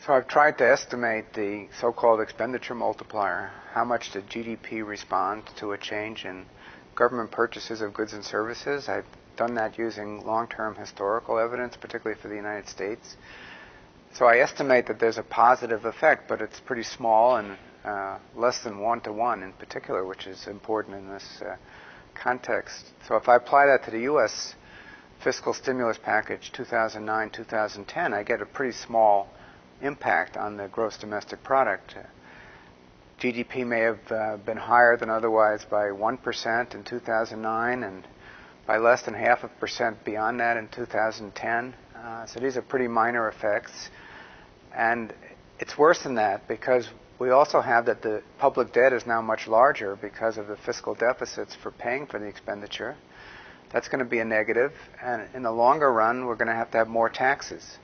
So I've tried to estimate the so-called expenditure multiplier. How much did GDP respond to a change in government purchases of goods and services? I've done that using long-term historical evidence, particularly for the United States. So I estimate that there's a positive effect, but it's pretty small and less than 1-to-1 in particular, which is important in this context. So if I apply that to the U.S. fiscal stimulus package 2009-2010, I get a pretty small impact on the gross domestic product. GDP may have been higher than otherwise by 1% in 2009 and by less than 0.5% beyond that in 2010. So these are pretty minor effects. And it's worse than that because we also have that the public debt is now much larger because of the fiscal deficits for paying for the expenditure. That's going to be a negative. And in the longer run, we're going to have more taxes.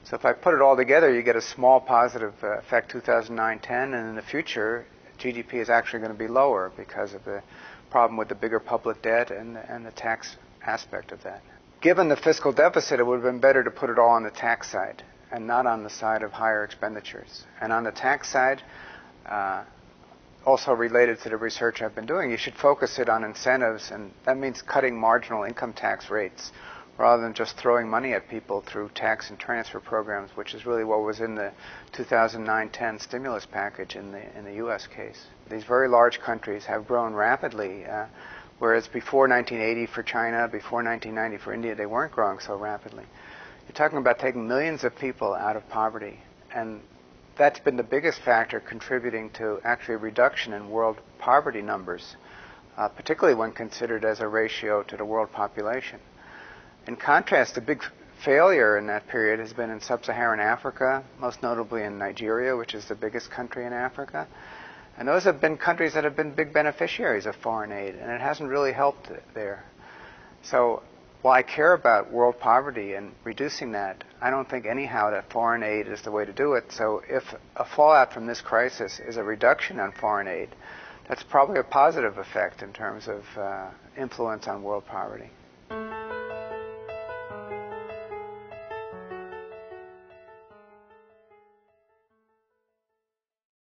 So if I put it all together, you get a small positive effect 2009-10, and in the future, GDP is actually going to be lower because of the problem with the bigger public debt and the tax aspect of that. Given the fiscal deficit, it would have been better to put it all on the tax side and not on the side of higher expenditures. And on the tax side, also related to the research I've been doing, you should focus it on incentives, and that means cutting marginal income tax rates rather than just throwing money at people through tax and transfer programs, which is really what was in the 2009-10 stimulus package in the U.S. case. These very large countries have grown rapidly, whereas before 1980 for China, before 1990 for India, they weren't growing so rapidly. You're talking about taking millions of people out of poverty, and that's been the biggest factor contributing to actually a reduction in world poverty numbers, particularly when considered as a ratio to the world population. In contrast, the big failure in that period has been in sub-Saharan Africa, most notably in Nigeria, which is the biggest country in Africa. And those have been countries that have been big beneficiaries of foreign aid, and it hasn't really helped there. So while I care about world poverty and reducing that, I don't think anyhow that foreign aid is the way to do it. So if a fallout from this crisis is a reduction on foreign aid, that's probably a positive effect in terms of influence on world poverty.